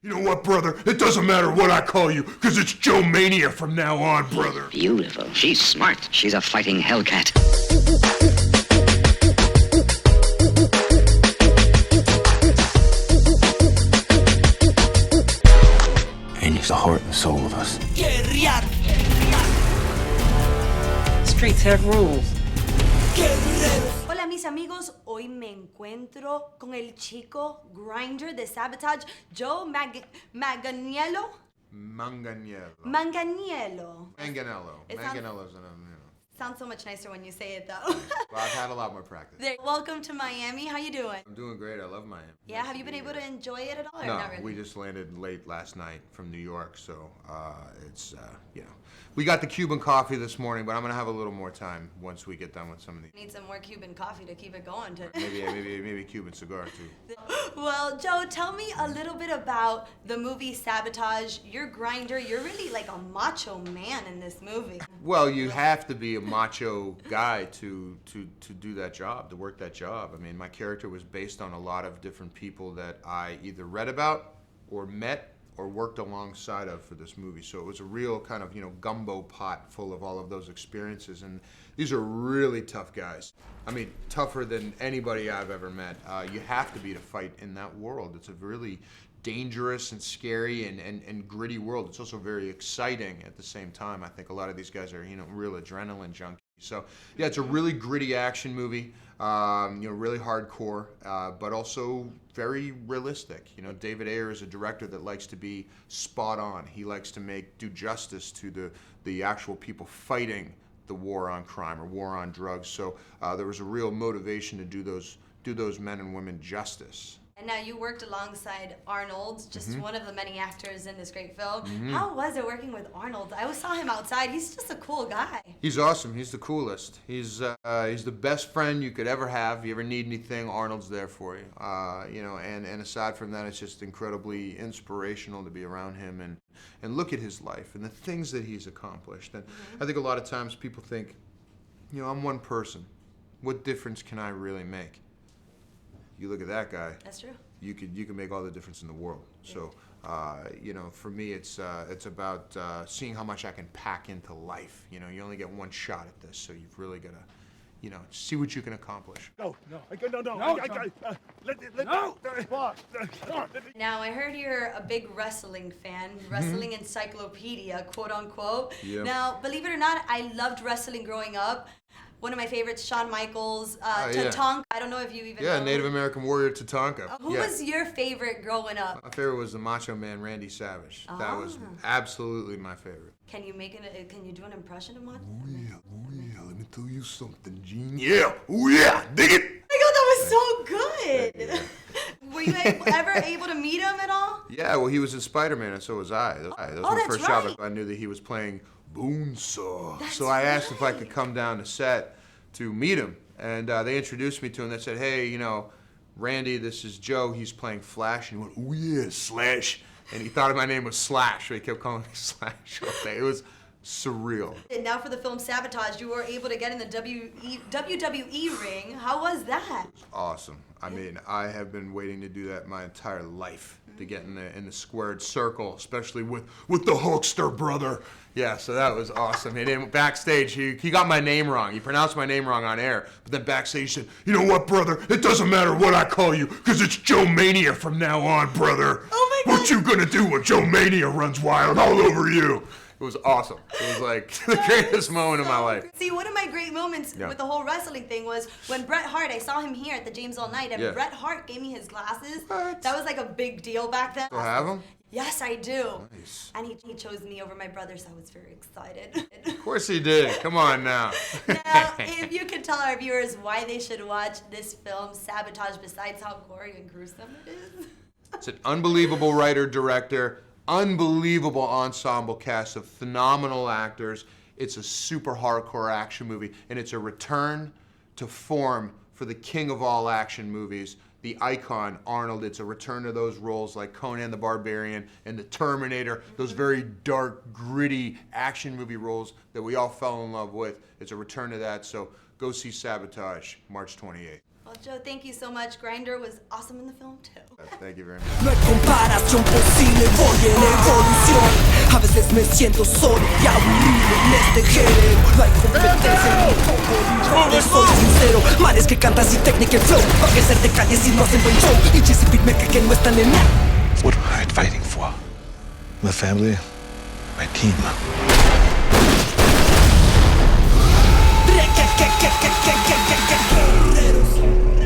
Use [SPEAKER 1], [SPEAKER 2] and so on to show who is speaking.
[SPEAKER 1] You know what, brother? It doesn't matter what I call you, because it's Joe Mania from now on, brother.
[SPEAKER 2] Beautiful. She's smart. She's a fighting hellcat.
[SPEAKER 3] And he's the heart and soul of us.
[SPEAKER 4] Streets have rules.
[SPEAKER 5] Hola mis amigos, hoy me encuentro con el chico grinder de Sabotage, Joe Manganiello.
[SPEAKER 1] Manganiello.
[SPEAKER 5] Manganiello.
[SPEAKER 1] Manganiello.
[SPEAKER 5] It sounds-
[SPEAKER 1] Manganiello's in a,
[SPEAKER 5] Sounds so much nicer when you say it though.
[SPEAKER 1] Well, I've had a lot more practice.
[SPEAKER 5] Welcome to Miami. How you doing?
[SPEAKER 1] I'm doing great. I love Miami.
[SPEAKER 5] Yeah, have you been able to enjoy it at all? Or
[SPEAKER 1] No,
[SPEAKER 5] not really?
[SPEAKER 1] we just landed late last night from New York, so it's, you know. We got the Cuban coffee this morning, but I'm going to have a little more time once we get done with some of these.
[SPEAKER 5] Need some more Cuban coffee to keep it going.
[SPEAKER 1] Maybe a Cuban cigar, too.
[SPEAKER 5] Well, Joe, tell me a little bit about the movie Sabotage. You're grinder. You're really like a macho man in this movie.
[SPEAKER 1] Well, you have to be a macho guy to do that job, to work that job. I mean, my character was based on a lot of different people that I either read about or met or worked alongside of for this movie. So it was a real kind of, gumbo pot full of all of those experiences. And these are really tough guys. I mean, tougher than anybody I've ever met. You have to be to fight in that world. It's a really dangerous and scary and gritty world. It's also very exciting at the same time. I think a lot of these guys are, real adrenaline junkies. So yeah, it's a really gritty action movie, really hardcore, but also very realistic. David Ayer is a director that likes to be spot on. He likes to do justice to the actual people fighting the war on crime or war on drugs. So there was a real motivation to do those men and women justice.
[SPEAKER 5] And now you worked alongside Arnold, just one of the many actors in this great film. How was it working with Arnold? I always saw him outside. He's just a cool guy.
[SPEAKER 1] He's awesome. He's the coolest. He's the best friend you could ever have. If you ever need anything, Arnold's there for you. And aside from that, it's just incredibly inspirational to be around him and look at his life and the things that he's accomplished. And I think a lot of times people think, I'm one person. What difference can I really make? You look at that guy.
[SPEAKER 5] That's true.
[SPEAKER 1] You can make all the difference in the world. Yeah. So, for me, it's about seeing how much I can pack into life. You only get one shot at this, so you've really got to, see what you can accomplish.
[SPEAKER 6] No.
[SPEAKER 5] Now, I heard you're a big wrestling fan, wrestling encyclopedia, quote unquote.
[SPEAKER 1] Yeah.
[SPEAKER 5] Now, believe it or not, I loved wrestling growing up. One of my favorites, Shawn Michaels, Tatanka. I don't know if you even know.
[SPEAKER 1] Native American warrior Tatanka.
[SPEAKER 5] Who was your favorite growing up?
[SPEAKER 1] My favorite was the Macho Man, Randy Savage. That was absolutely my favorite.
[SPEAKER 5] Can you do an impression of Macho?
[SPEAKER 1] Oh yeah, let me tell you something, Gene. Yeah, oh yeah, dig it!
[SPEAKER 5] Oh my God, that was so good! Yeah. Were you ever able to meet him at all?
[SPEAKER 1] Yeah, well, he was in Spider-Man, and so was I. Those were the
[SPEAKER 5] that's
[SPEAKER 1] first job I knew that he was playing Bonesaw. So I asked if I could come down to set to meet him, and they introduced me to him. They said, hey, Randy, this is Joe. He's playing Flash. And he went, oh yeah, Slash. And he thought my name was Slash, so he kept calling me Slash all day. It was surreal.
[SPEAKER 5] And now for the film Sabotage, you were able to get in the WWE ring. How was that?
[SPEAKER 1] It was awesome. I mean, I have been waiting to do that my entire life, to get in the squared circle, especially with the Hulkster brother. Yeah, so that was awesome. And then backstage, he got my name wrong. He pronounced my name wrong on air. But then backstage, he said, you know what, brother? It doesn't matter what I call you, because it's Joe Mania from now on, brother.
[SPEAKER 5] Oh my God.
[SPEAKER 1] What you gonna do when Joe Mania runs wild all over you? It was awesome. It was like the greatest moment of my life.
[SPEAKER 5] See, one of my great moments with the whole wrestling thing was when Bret Hart, I saw him here at the James All Night, and Bret Hart gave me his glasses.
[SPEAKER 1] What?
[SPEAKER 5] That was like a big deal back then.
[SPEAKER 1] Still have them?
[SPEAKER 5] Yes, I do.
[SPEAKER 1] Nice.
[SPEAKER 5] And he chose me over my brother, so I was very excited.
[SPEAKER 1] Of course he did. Come on now.
[SPEAKER 5] Now, if you could tell our viewers why they should watch this film, Sabotage, besides how gory and gruesome it is.
[SPEAKER 1] It's an unbelievable writer-director, unbelievable ensemble cast of phenomenal actors. It's a super hardcore action movie, and it's a return to form for the king of all action movies, the icon, Arnold. It's a return to those roles like Conan the Barbarian and the Terminator, those very dark, gritty action movie roles that we all fell in love with. It's a return to that, so go see Sabotage, March 28th.
[SPEAKER 5] Well, Joe, thank you so much. Grinder was awesome in the film, too.
[SPEAKER 1] Thank you very much.
[SPEAKER 6] No hay comparación posible, voy en evolución. A veces me siento solo y aburrido en este género. No hay competencia en mi combo, te soy sincero. Manes que cantas y técnica y flow. Va a ser de calle si no hacen buen show. Y Jesse Beat me que no están en nada.
[SPEAKER 3] What am I fighting for? My family, my team.
[SPEAKER 6] Guerreros.